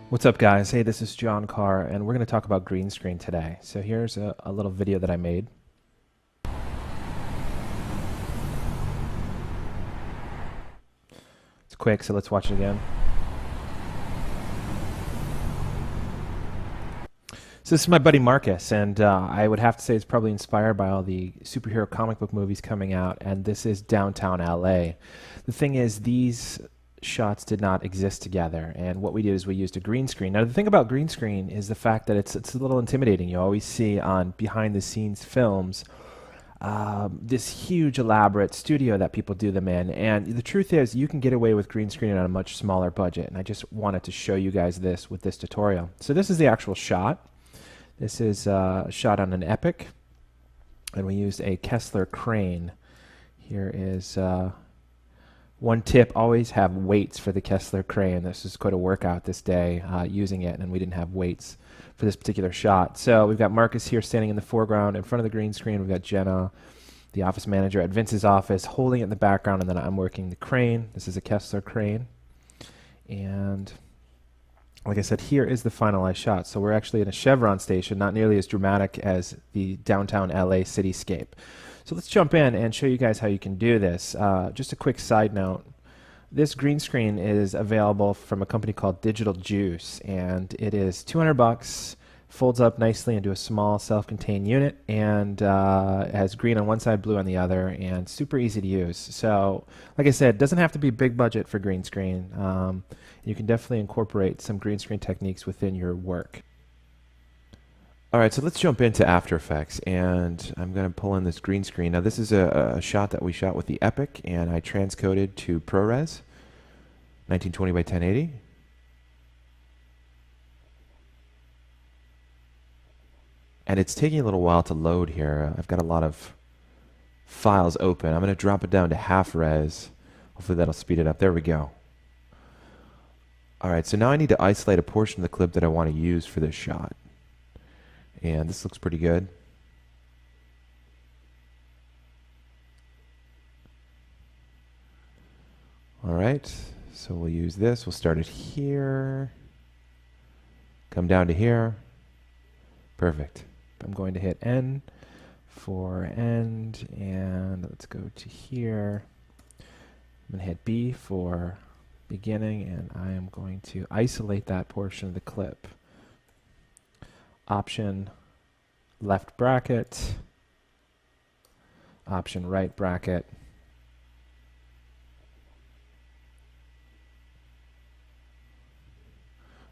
What's up, guys? Hey, this is John Carr, and we're going to talk about green screen today. So here's a little video that I made. It's quick, so let's watch it again. So this is my buddy Marcus, and I would have to say it's probably inspired by all the superhero comic book movies coming out, and this is downtown LA. The thing is, these shots did not exist together, and what we did is we used a green screen. Now, the thing about green screen is the fact that it's a little intimidating. You always see on behind-the-scenes films this huge elaborate studio that people do them in, and the truth is you can get away with green screen on a much smaller budget, and I just wanted to show you guys this with this tutorial. So this is the actual shot. This is shot on an Epic, and we used a Kessler crane. Here is one tip: always have weights for the Kessler crane. This is quite a workout this day using it, and we didn't have weights for this particular shot. So we've got Marcus here standing in the foreground in front of the green screen. We've got Jenna, the office manager at Vince's office, holding it in the background, and then I'm working the crane. This is a Kessler crane. And like I said, here is the finalized shot. So we're actually in a Chevron station, not nearly as dramatic as the downtown LA cityscape. So let's jump in and show you guys how you can do this. Just a quick side note. This green screen is available from a company called Digital Juice, and it is $200, folds up nicely into a small self-contained unit, and has green on one side, blue on the other, and super easy to use. So like I said, it doesn't have to be big budget for green screen. You can definitely incorporate some green screen techniques within your work. All right, so let's jump into After Effects, and I'm going to pull in this green screen. Now, this is a shot that we shot with the Epic, and I transcoded to ProRes, 1920 by 1080. And it's taking a little while to load here. I've got a lot of files open. I'm going to drop it down to half res. Hopefully that'll speed it up. There we go. All right, so now I need to isolate a portion of the clip that I want to use for this shot. And this looks pretty good. All right, so we'll use this. We'll start it here. Come down to here. Perfect. I'm going to hit N for end, and let's go to here. I'm going to hit B for beginning, and I am going to isolate that portion of the clip. Option left bracket, option right bracket.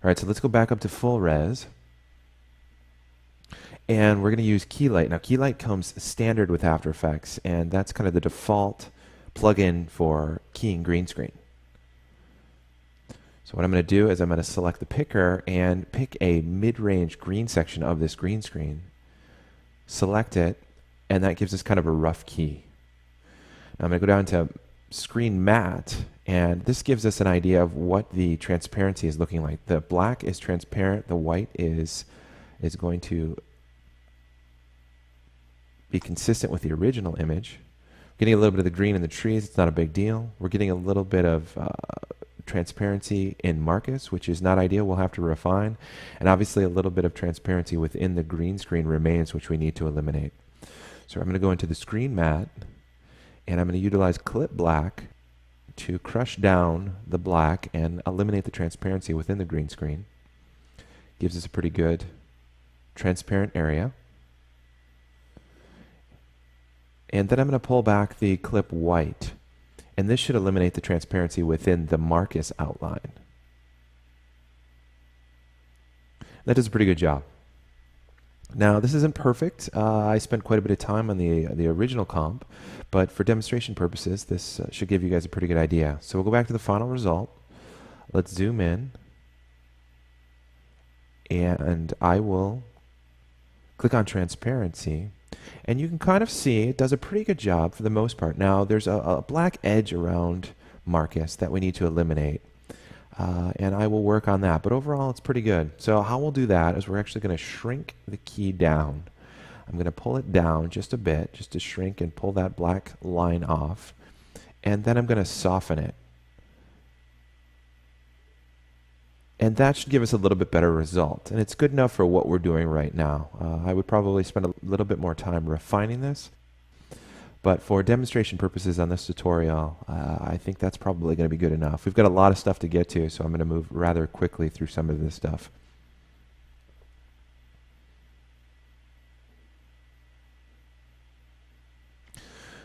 All right, so let's go back up to full res. And we're going to use Keylight. Now, Keylight comes standard with After Effects, and that's kind of the default plugin for keying green screen. So what I'm going to do is I'm going to select the picker and pick a mid-range green section of this green screen, select it, and that gives us kind of a rough key. Now I'm going to go down to Screen Matte, and this gives us an idea of what the transparency is looking like. The black is transparent, the white is going to be consistent with the original image. Getting a little bit of the green in the trees, it's not a big deal. We're getting a little bit of transparency in Marcus, which is not ideal. We'll have to refine. And obviously a little bit of transparency within the green screen remains, which we need to eliminate. So I'm going to go into the Screen Matte, and I'm going to utilize Clip Black to crush down the black and eliminate the transparency within the green screen. Gives us a pretty good transparent area. And then I'm going to pull back the clip white, and this should eliminate the transparency within the Marcus outline. That does a pretty good job. Now, this isn't perfect. I spent quite a bit of time on the original comp, but for demonstration purposes, this should give you guys a pretty good idea. So we'll go back to the final result. Let's zoom in, and I will click on transparency, and you can kind of see it does a pretty good job for the most part. Now, there's a black edge around Marcus that we need to eliminate. And I will work on that. But overall, it's pretty good. So how we'll do that is we're actually going to shrink the key down. I'm going to pull it down just a bit, just to shrink and pull that black line off. And then I'm going to soften it. And that should give us a little bit better result. And it's good enough for what we're doing right now. I would probably spend a little bit more time refining this. But for demonstration purposes on this tutorial, I think that's probably going to be good enough. We've got a lot of stuff to get to, so I'm going to move rather quickly through some of this stuff.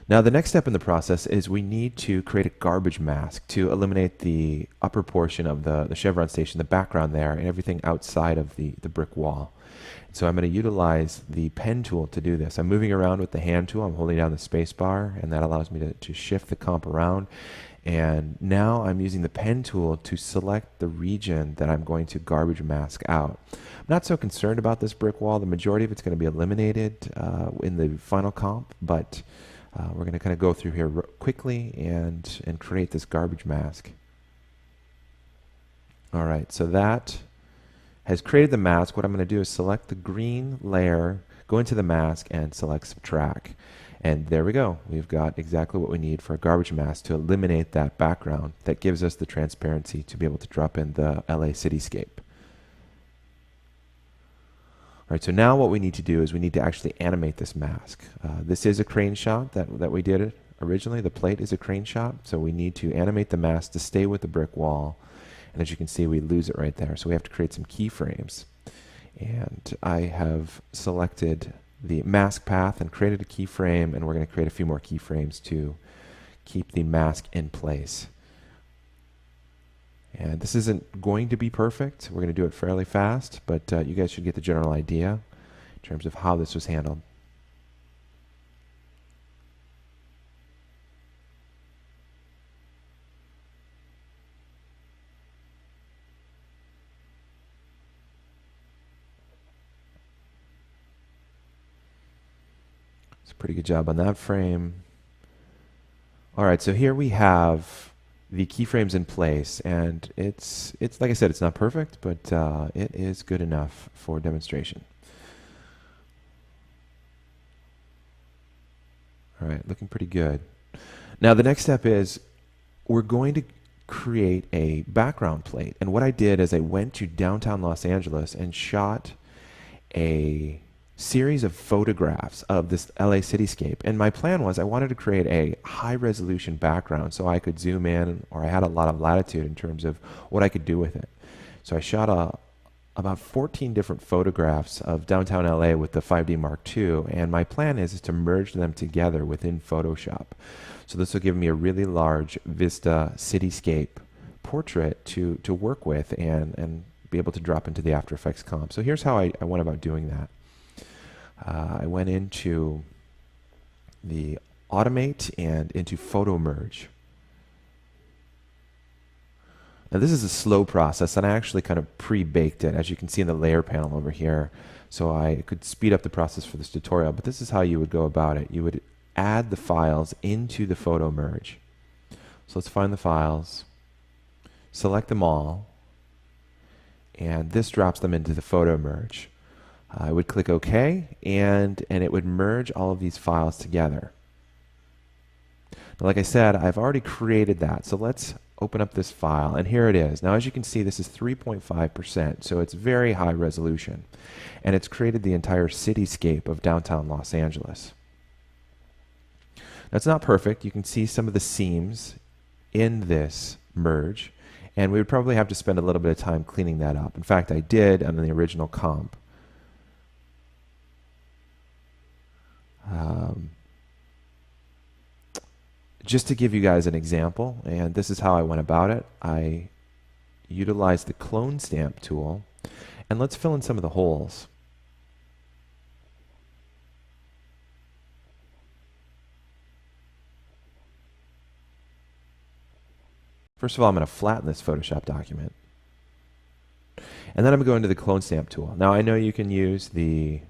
Now the next step in the process is we need to create a garbage mask to eliminate the upper portion of the chevron station, the background there, and everything outside of the brick wall. So I'm going to utilize the pen tool to do this. I'm moving around with the hand tool. I'm holding down the space bar, and that allows me to shift the comp around. And now I'm using the pen tool to select the region that I'm going to garbage mask out. I'm not so concerned about this brick wall. The majority of it's going to be eliminated in the final comp, but we're going to kind of go through here quickly and create this garbage mask. All right, so that has created the mask. What I'm going to do is select the green layer, go into the mask, and select Subtract. And there we go. We've got exactly what we need for a garbage mask to eliminate that background that gives us the transparency to be able to drop in the LA cityscape. All right, so now what we need to do is we need to actually animate this mask. This is a crane shot that we did originally. The plate is a crane shot, so we need to animate the mask to stay with the brick wall. And as you can see, we lose it right there. So we have to create some keyframes. And I have selected the mask path and created a keyframe, and we're going to create a few more keyframes to keep the mask in place. And this isn't going to be perfect. We're going to do it fairly fast, but you guys should get the general idea in terms of how this was handled. It's a pretty good job on that frame. All right, so here we have the keyframes in place, and it's like I said, it's not perfect, but it is good enough for demonstration. All right, looking pretty good. Now the next step is we're going to create a background plate, and what I did is I went to downtown Los Angeles and shot a series of photographs of this LA cityscape. And my plan was I wanted to create a high resolution background so I could zoom in, or I had a lot of latitude in terms of what I could do with it. So I shot about 14 different photographs of downtown LA with the 5D Mark II, and my plan is to merge them together within Photoshop. So this will give me a really large vista cityscape portrait to work with and be able to drop into the After Effects comp. So here's how I went about doing that. I went into the Automate and into Photo Merge. Now this is a slow process, and I actually kind of pre-baked it, as you can see in the layer panel over here, so I could speed up the process for this tutorial. But this is how you would go about it. You would add the files into the Photo Merge. So let's find the files, select them all, and this drops them into the Photo Merge. I would click OK, and it would merge all of these files together. Now, like I said, I've already created that, so let's open up this file, and here it is. Now, as you can see, this is 3.5%, so it's very high resolution, and it's created the entire cityscape of downtown Los Angeles. That's not perfect. You can see some of the seams in this merge, and we would probably have to spend a little bit of time cleaning that up. In fact, I did on the original comp. Just to give you guys an example, and this is how I went about it, I utilized the clone stamp tool, and let's fill in some of the holes. First of all, I'm going to flatten this Photoshop document, and then I'm going to go into the clone stamp tool. Now I know you can use the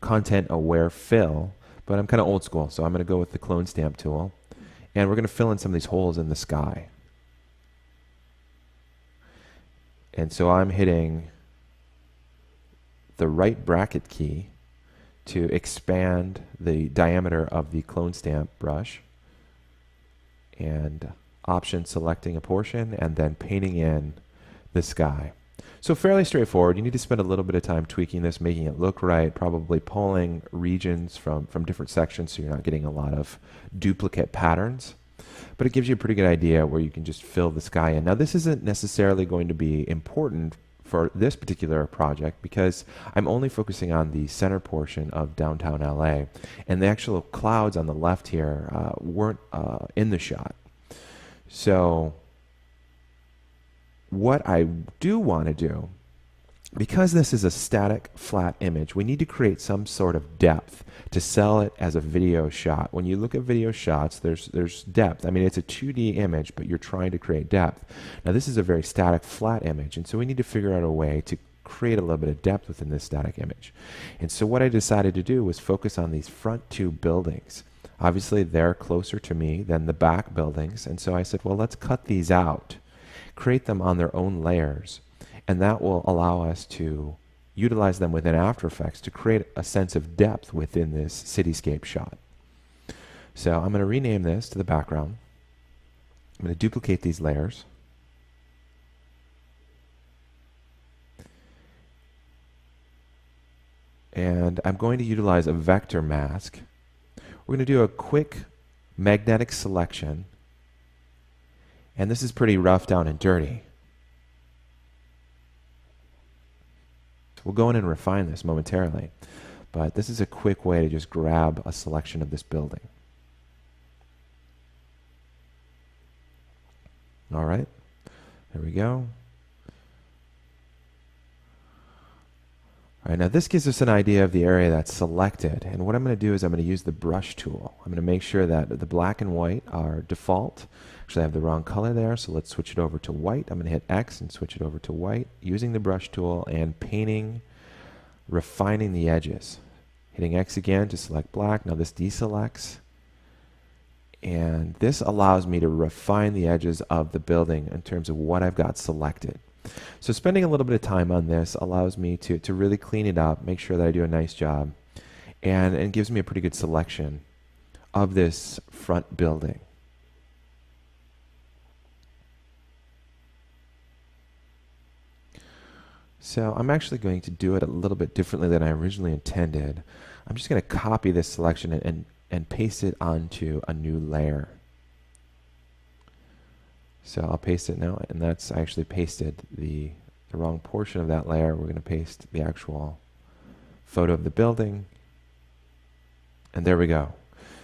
content aware fill, but I'm kind of old school, so I'm going to go with the clone stamp tool, and we're going to fill in some of these holes in the sky. And so I'm hitting the right bracket key to expand the diameter of the clone stamp brush, and option selecting a portion and then painting in the sky. So fairly straightforward. You need to spend a little bit of time tweaking this, making it look right, probably pulling regions from different sections so you're not getting a lot of duplicate patterns. But it gives you a pretty good idea where you can just fill the sky in. Now this isn't necessarily going to be important for this particular project because I'm only focusing on the center portion of downtown LA, and the actual clouds on the left here weren't in the shot. So what I do want to do, because this is a static flat image, we need to create some sort of depth to sell it as a video shot. When you look at video shots, there's depth. I mean, it's a 2D image, but you're trying to create depth. Now this is a very static flat image, and so we need to figure out a way to create a little bit of depth within this static image. And so what I decided to do was focus on these front two buildings. Obviously they're closer to me than the back buildings, and so I said, well, let's cut these out, create them on their own layers, and that will allow us to utilize them within After Effects to create a sense of depth within this cityscape shot. So I'm going to rename this to the background. I'm going to duplicate these layers. And I'm going to utilize a vector mask. We're going to do a quick magnetic selection. And this is pretty rough down and dirty. We'll go in and refine this momentarily, but this is a quick way to just grab a selection of this building. All right, there we go. All right, now this gives us an idea of the area that's selected, and what I'm going to do is I'm going to use the brush tool. I'm going to make sure that the black and white are default. Actually, I have the wrong color there, so let's switch it over to white. I'm going to hit X and switch it over to white using the brush tool and painting, refining the edges. Hitting X again to select black. Now this deselects, and this allows me to refine the edges of the building in terms of what I've got selected. So spending a little bit of time on this allows me to really clean it up, make sure that I do a nice job, and gives me a pretty good selection of this front building. So I'm actually going to do it a little bit differently than I originally intended. I'm just going to copy this selection and paste it onto a new layer. So I'll paste it now, and that's I actually pasted the wrong portion of that layer. We're going to paste the actual photo of the building, and there we go.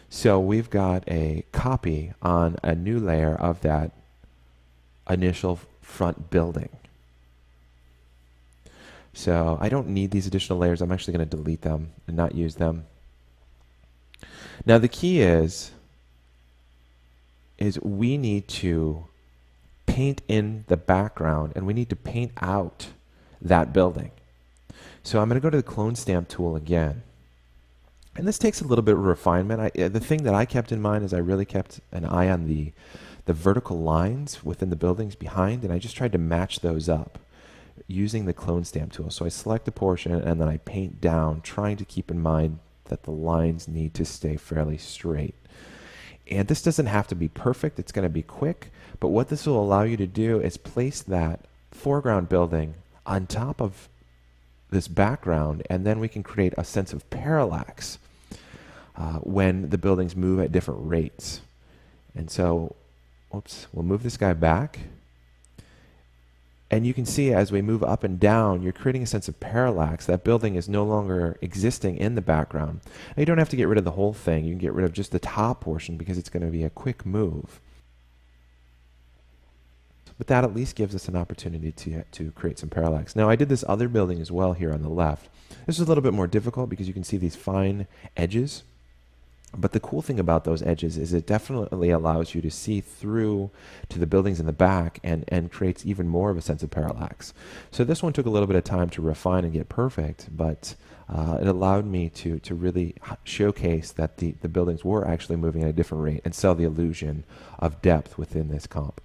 So we've got a copy on a new layer of that initial front building. So I don't need these additional layers. I'm actually going to delete them and not use them. Now the key is we need to paint in the background, and we need to paint out that building. So I'm going to go to the clone stamp tool again. And this takes a little bit of refinement. The thing that I kept in mind is I really kept an eye on the vertical lines within the buildings behind, and I just tried to match those up using the clone stamp tool. So I select a portion and then I paint down, trying to keep in mind that the lines need to stay fairly straight. And this doesn't have to be perfect, it's going to be quick, but what this will allow you to do is place that foreground building on top of this background, and then we can create a sense of parallax when the buildings move at different rates. And so, oops, we'll move this guy back. And you can see as we move up and down, you're creating a sense of parallax. That building is no longer existing in the background. Now, you don't have to get rid of the whole thing. You can get rid of just the top portion because it's going to be a quick move. But that at least gives us an opportunity to create some parallax. Now, I did this other building as well here on the left. This is a little bit more difficult because you can see these fine edges. But the cool thing about those edges is it definitely allows you to see through to the buildings in the back and creates even more of a sense of parallax. So this one took a little bit of time to refine and get perfect, but it allowed me to really showcase that the buildings were actually moving at a different rate and sell the illusion of depth within this comp.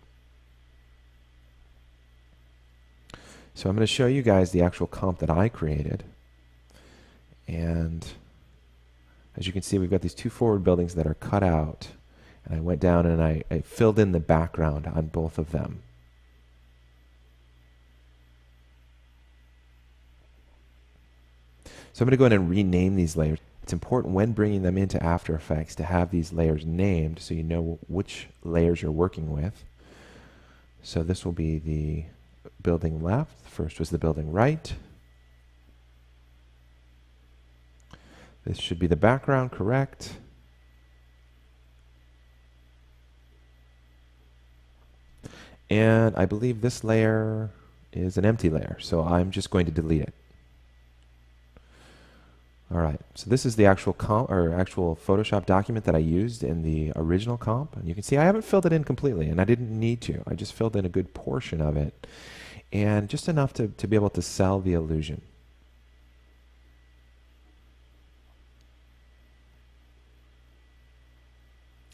So I'm going to show you guys the actual comp that I created. And as you can see, we've got these two forward buildings that are cut out, and I went down and I filled in the background on both of them. So I'm going to go ahead and rename these layers. It's important when bringing them into After Effects to have these layers named so you know which layers you're working with. So this will be the building left. First was the building right. This should be the background, correct. And I believe this layer is an empty layer, so I'm just going to delete it. All right, so this is the actual comp or actual Photoshop document that I used in the original comp, and you can see I haven't filled it in completely, and I didn't need to. I just filled in a good portion of it, and just enough to be able to sell the illusion.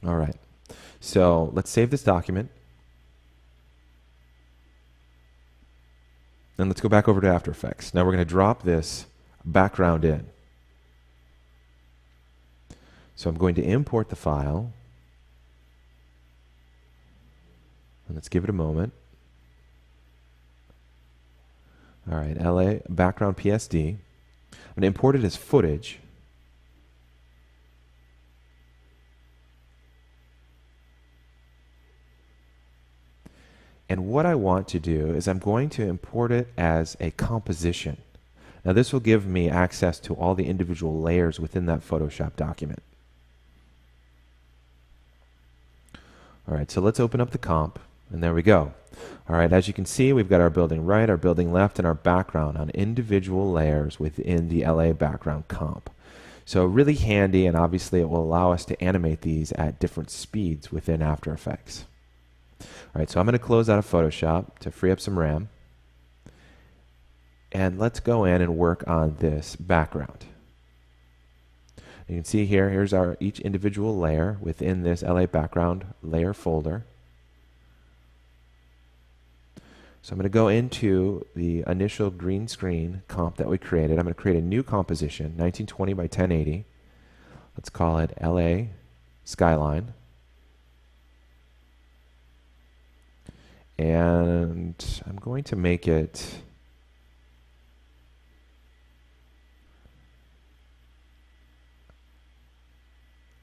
All right, so let's save this document, and let's go back over to After Effects. Now we're going to drop this background in. So I'm going to import the file. And let's give it a moment. All right, LA background PSD. I'm going to import it as footage. And what I want to do is I'm going to import it as a composition. Now this will give me access to all the individual layers within that Photoshop document. All right, so let's open up the comp, and there we go. All right, as you can see, we've got our building right, our building left, and our background on individual layers within the LA background comp. So really handy, and obviously it will allow us to animate these at different speeds within After Effects. All right, so I'm going to close out of Photoshop to free up some RAM. And let's go in and work on this background. You can see here, here's our each individual layer within this LA background layer folder. So I'm going to go into the initial green screen comp that we created. I'm going to create a new composition, 1920 by 1080. Let's call it LA Skyline. And I'm going to make it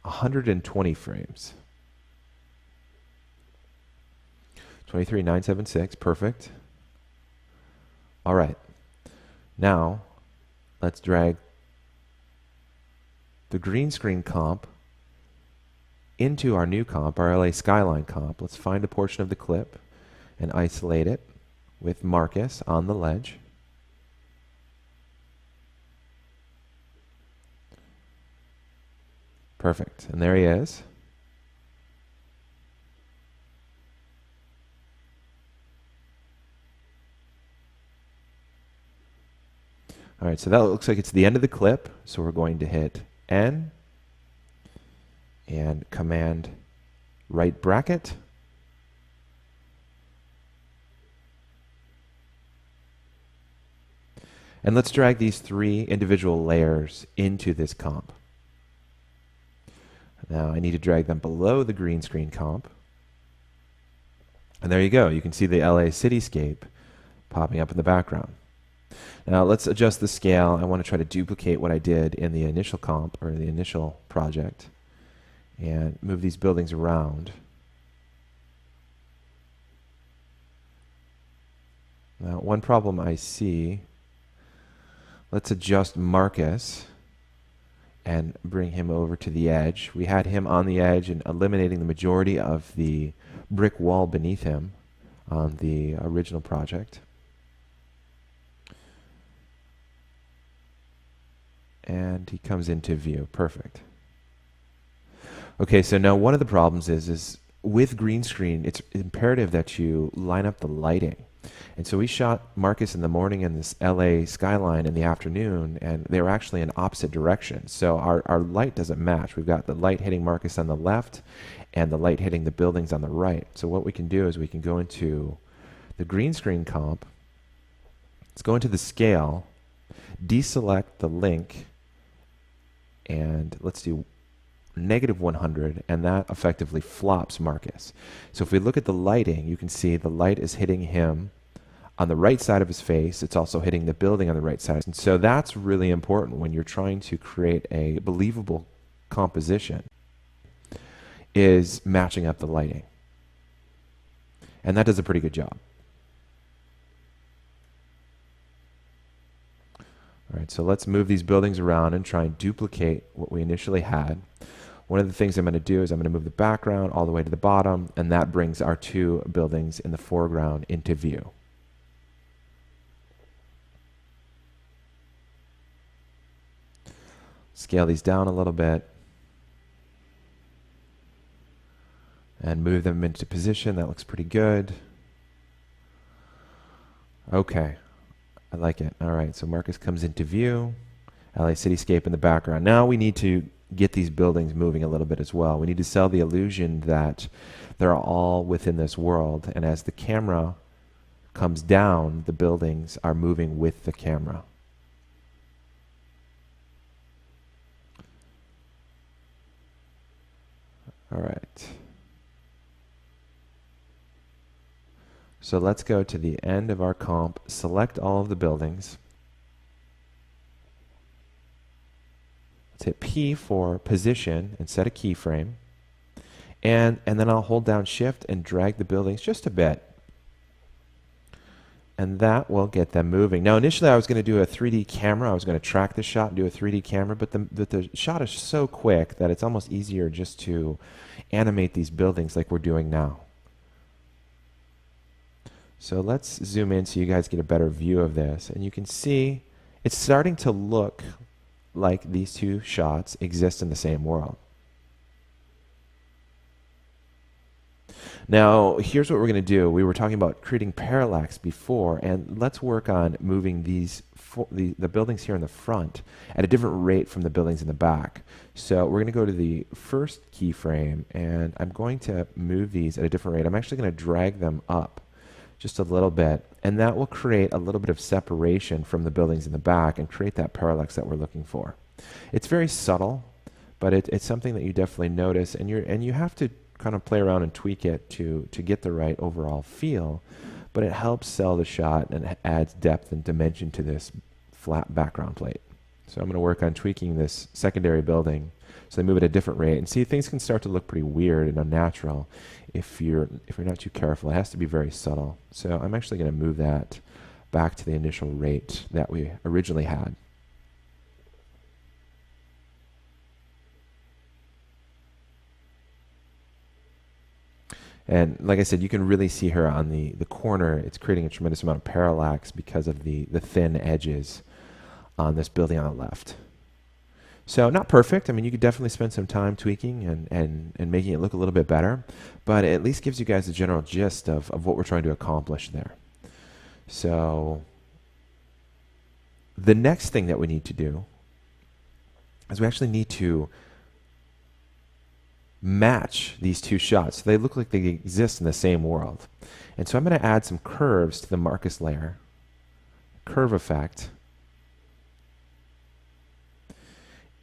120 frames. 23976, perfect. All right. Now, let's drag the green screen comp into our new comp, our LA Skyline comp. Let's find a portion of the clip and isolate it with Marcus on the ledge. Perfect. And there he is. All right, so that looks like it's the end of the clip. So we're going to hit N and Command right bracket. And let's drag these three individual layers into this comp. Now I need to drag them below the green screen comp. And there you go. You can see the LA cityscape popping up in the background. Now let's adjust the scale. I want to try to duplicate what I did in the initial comp or the initial project and move these buildings around. Now one problem I see, let's adjust Marcus and bring him over to the edge. We had him on the edge and eliminating the majority of the brick wall beneath him on the original project. And he comes into view. Perfect. Okay, so now one of the problems is with green screen, it's imperative that you line up the lighting. And so we shot Marcus in the morning and this LA skyline in the afternoon, and they were actually in opposite directions. So our light doesn't match. We've got the light hitting Marcus on the left and the light hitting the buildings on the right. So what we can do is we can go into the green screen comp. Let's go into the scale, deselect the link, and let's do -100, and that effectively flops Marcus. So if we look at the lighting, you can see the light is hitting him on the right side of his face. It's also hitting the building on the right side. And so that's really important when you're trying to create a believable composition, is matching up the lighting. And that does a pretty good job. All right, so let's move these buildings around and try and duplicate what we initially had. One of the things I'm going to do is I'm going to move the background all the way to the bottom, and that brings our two buildings in the foreground into view. Scale these down a little bit and move them into position. That looks pretty good. Okay, I like it. All right, so Marcus comes into view. LA cityscape in the background. Now we need to get these buildings moving a little bit as well. We need to sell the illusion that they're all within this world, and as the camera comes down, the buildings are moving with the camera. All right. So let's go to the end of our comp, select all of the buildings. Let's hit P for position and set a keyframe. And then I'll hold down Shift and drag the buildings just a bit. And that will get them moving. Now initially I was going to do a 3D camera. I was going to track the shot and do a 3D camera, but the shot is so quick that it's almost easier just to animate these buildings like we're doing now. So let's zoom in so you guys get a better view of this. And you can see it's starting to look like these two shots exist in the same world. Now, here's what we're going to do. We were talking about creating parallax before, and let's work on moving the buildings here in the front at a different rate from the buildings in the back. So we're going to go to the first keyframe, and I'm going to move these at a different rate. I'm actually going to drag them up just a little bit, and that will create a little bit of separation from the buildings in the back and create that parallax that we're looking for. It's very subtle, but it's something that you definitely notice, and you have to kind of play around and tweak it to get the right overall feel, but it helps sell the shot and adds depth and dimension to this flat background plate. So I'm going to work on tweaking this secondary building so they move at a different rate, and see, things can start to look pretty weird and unnatural if you're not too careful. It has to be very subtle. So I'm actually going to move that back to the initial rate that we originally had. And like I said, you can really see her on the corner. It's creating a tremendous amount of parallax because of the thin edges on this building on the left. So not perfect. I mean, you could definitely spend some time tweaking and making it look a little bit better, but it at least gives you guys the general gist of what we're trying to accomplish there. So the next thing that we need to do is we actually need to match these two shots so they look like they exist in the same world. And so I'm going to add some curves to the Marcus layer, curve effect.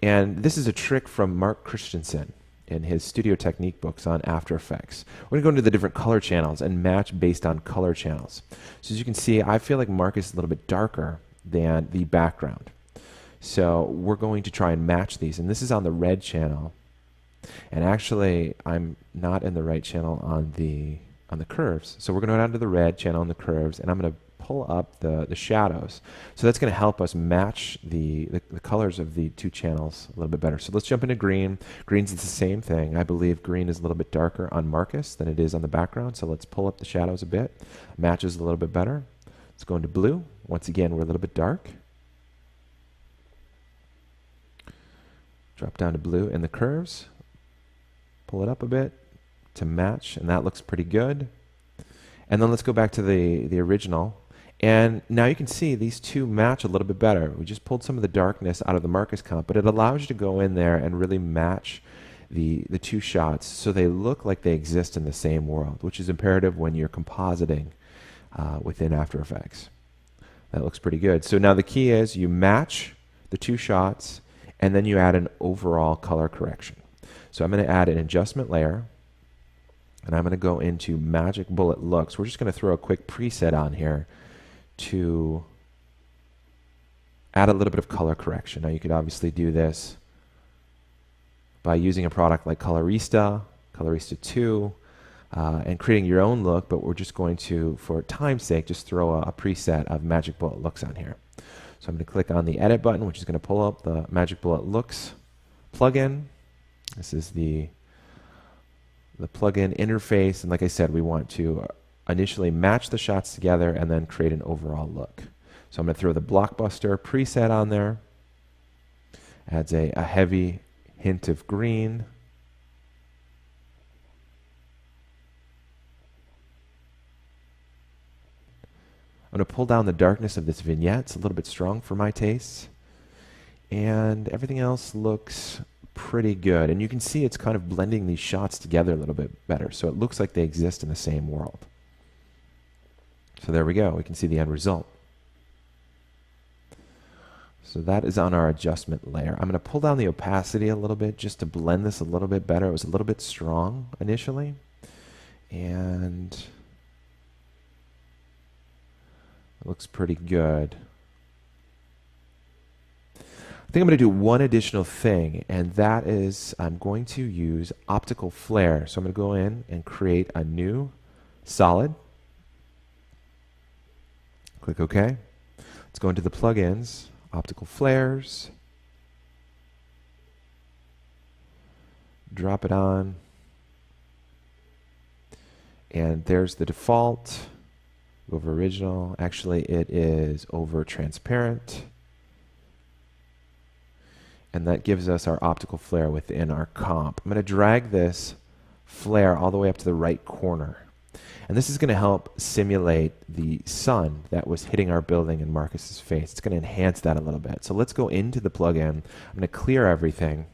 And this is a trick from Mark Christensen in his Studio Technique books on After Effects. We're going to go into the different color channels and match based on color channels. So as you can see, I feel like Marcus is a little bit darker than the background. So we're going to try and match these. And this is on the red channel. And actually, I'm not in the right channel on the curves. So we're going to go down to the red channel on the curves, and I'm going to pull up the shadows. So that's going to help us match the colors of the two channels a little bit better. So let's jump into green. Green's the same thing. I believe green is a little bit darker on Marcus than it is on the background. So let's pull up the shadows a bit. Matches a little bit better. Let's go into blue. Once again, we're a little bit dark. Drop down to blue in the curves. Pull it up a bit to match, and that looks pretty good. And then let's go back to the original. And now you can see these two match a little bit better. We just pulled some of the darkness out of the Marcus comp, but it allows you to go in there and really match the two shots so they look like they exist in the same world, which is imperative when you're compositing within After Effects. That looks pretty good. So now the key is you match the two shots, and then you add an overall color correction. So I'm going to add an adjustment layer, and I'm going to go into Magic Bullet Looks. We're just going to throw a quick preset on here to add a little bit of color correction. Now you could obviously do this by using a product like Colorista, Colorista 2, and creating your own look, but we're just going to, for time's sake, just throw a preset of Magic Bullet Looks on here. So I'm going to click on the Edit button, which is going to pull up the Magic Bullet Looks plugin. This is the plugin interface, and like I said, we want to initially match the shots together and then create an overall look. So I'm going to throw the Blockbuster preset on there. Adds a heavy hint of green. I'm going to pull down the darkness of this vignette. It's a little bit strong for my tastes. And everything else looks pretty good. And you can see it's kind of blending these shots together a little bit better. So it looks like they exist in the same world. So there we go. We can see the end result. So that is on our adjustment layer. I'm going to pull down the opacity a little bit just to blend this a little bit better. It was a little bit strong initially. And it looks pretty good. I think I'm going to do one additional thing, and that is I'm going to use optical flare. So I'm going to go in and create a new solid. Click OK. Let's go into the plugins, optical flares. Drop it on. And there's the default. Over original. Actually, it is over transparent. And that gives us our optical flare within our comp. I'm going to drag this flare all the way up to the right corner. And this is going to help simulate the sun that was hitting our building in Marcus's face. It's going to enhance that a little bit. So let's go into the plugin. I'm going to clear everything.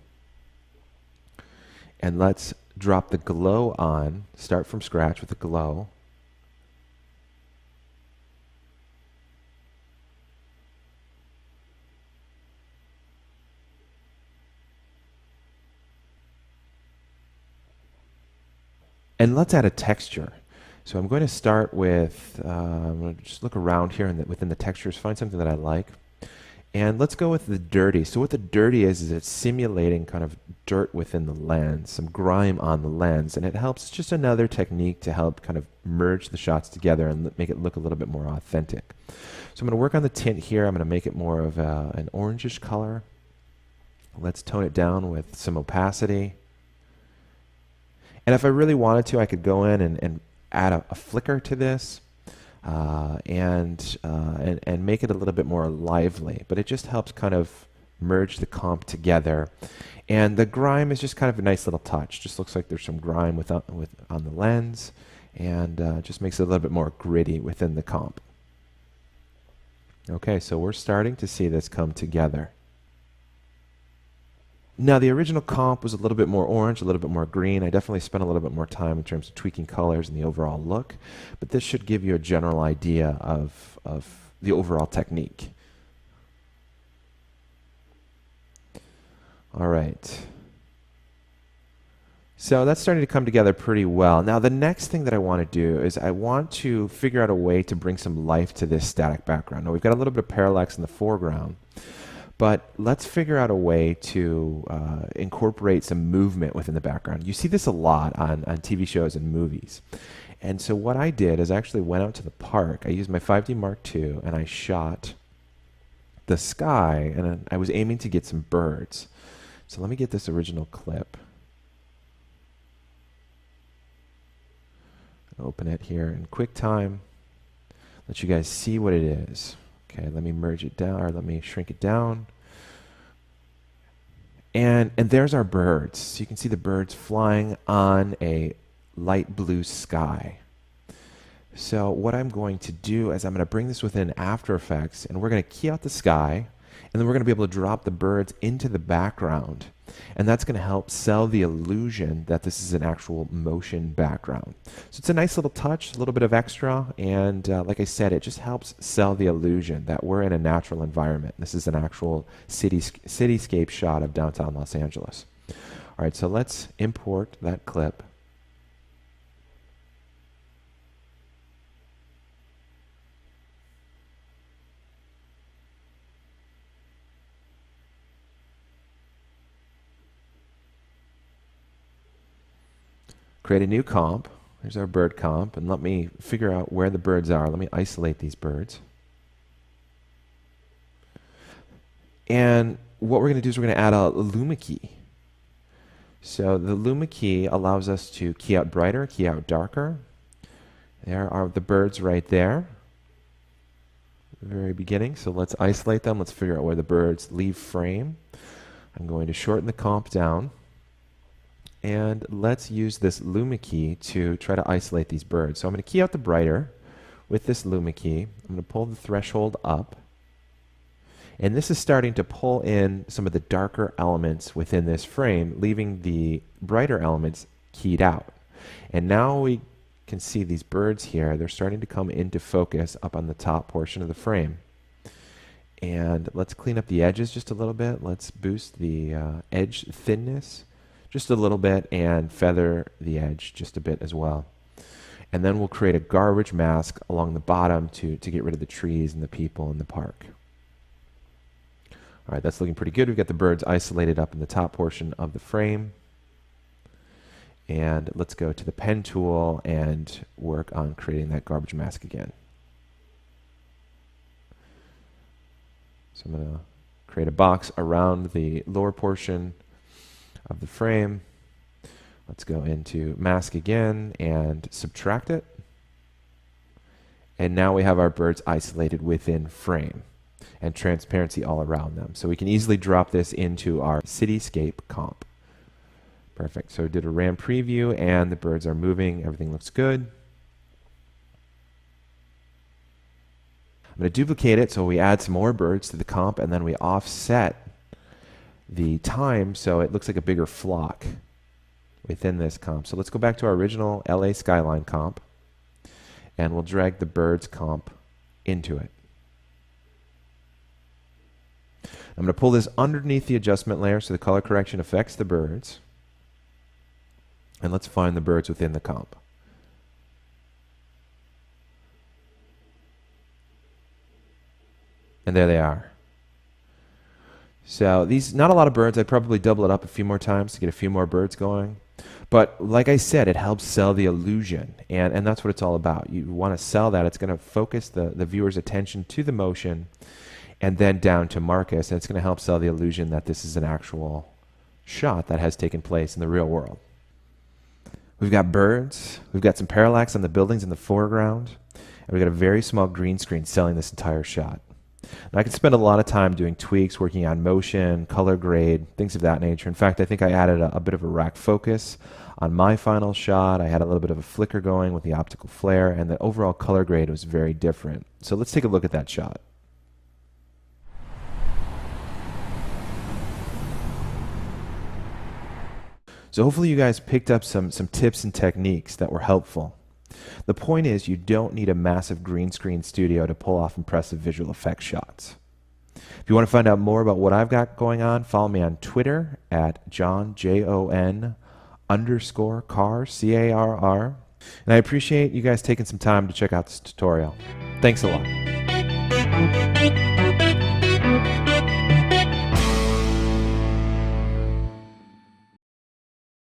And let's drop the glow on. Start from scratch with the glow. And let's add a texture. So I'm going to start with, I'm going to just look around here and within the textures, find something that I like. And let's go with the dirty. So what the dirty is it's simulating kind of dirt within the lens, some grime on the lens. And it helps, it's just another technique to help kind of merge the shots together and make it look a little bit more authentic. So I'm going to work on the tint here. I'm going to make it more of an orangish color. Let's tone it down with some opacity. And if I really wanted to, I could go in and add a flicker to this and make it a little bit more lively. But it just helps kind of merge the comp together. And the grime is just kind of a nice little touch. Just looks like there's some grime on the lens, and just makes it a little bit more gritty within the comp. Okay, so we're starting to see this come together. Now, the original comp was a little bit more orange, a little bit more green. I definitely spent a little bit more time in terms of tweaking colors and the overall look, but this should give you a general idea of the overall technique. All right. So that's starting to come together pretty well. Now, the next thing that I want to do is I want to figure out a way to bring some life to this static background. Now, we've got a little bit of parallax in the foreground. But let's figure out a way to incorporate some movement within the background. You see this a lot on TV shows and movies. And so what I did is I actually went out to the park. I used my 5D Mark II and I shot the sky, and I was aiming to get some birds. So let me get this original clip. Open it here in QuickTime. Let you guys see what it is. Okay, let me merge it down, or let me shrink it down. And there's our birds. So you can see the birds flying on a light blue sky. So what I'm going to do is I'm going to bring this within After Effects, and we're going to key out the sky, and then we're going to be able to drop the birds into the background. And that's going to help sell the illusion that this is an actual motion background. So it's a nice little touch, a little bit of extra, and like I said, it just helps sell the illusion that we're in a natural environment. This is an actual cityscape shot of downtown Los Angeles. All right, so let's import that clip. create a new comp. Here's our bird comp, and let me figure out where the birds are. Let me isolate these birds. And what we're going to do is we're going to add a Luma key. So the Luma key allows us to key out brighter, key out darker. There are the birds right there, the very beginning. So let's isolate them. Let's figure out where the birds leave frame. I'm going to shorten the comp down. And let's use this Luma key to try to isolate these birds. So I'm going to key out the brighter with this Luma key. I'm going to pull the threshold up. And this is starting to pull in some of the darker elements within this frame, leaving the brighter elements keyed out. And now we can see these birds here. They're starting to come into focus up on the top portion of the frame. And let's clean up the edges just a little bit. Let's boost the edge thinness just a little bit and feather the edge just a bit as well. And then we'll create a garbage mask along the bottom to get rid of the trees and the people in the park. All right, that's looking pretty good. We've got the birds isolated up in the top portion of the frame. And let's go to the pen tool and work on creating that garbage mask again. So I'm going to create a box around the lower portion of the frame. Let's go into mask again and subtract it. And now we have our birds isolated within frame and transparency all around them. So we can easily drop this into our cityscape comp. Perfect. So we did a RAM preview and the birds are moving. Everything looks good. I'm going to duplicate it so we add some more birds to the comp and then we offset the time so it looks like a bigger flock within this comp. So let's go back to our original LA skyline comp and we'll drag the birds comp into it. I'm going to pull this underneath the adjustment layer so the color correction affects the birds. And let's find the birds within the comp. And there they are. So these, not a lot of birds. I'd probably double it up a few more times to get a few more birds going. But like I said, it helps sell the illusion. And that's what it's all about. You want to sell that. It's going to focus the viewer's attention to the motion and then down to Marcus. And it's going to help sell the illusion that this is an actual shot that has taken place in the real world. We've got birds. We've got some parallax on the buildings in the foreground. And we've got a very small green screen selling this entire shot. And I could spend a lot of time doing tweaks, working on motion, color grade, things of that nature. In fact, I think I added a bit of a rack focus on my final shot. I had a little bit of a flicker going with the optical flare, and the overall color grade was very different. So let's take a look at that shot. So hopefully you guys picked up some tips and techniques that were helpful. The point is, you don't need a massive green screen studio to pull off impressive visual effects shots. If you want to find out more about what I've got going on, follow me on Twitter at JOHN_CARR, CARR. And I appreciate you guys taking some time to check out this tutorial. Thanks a lot.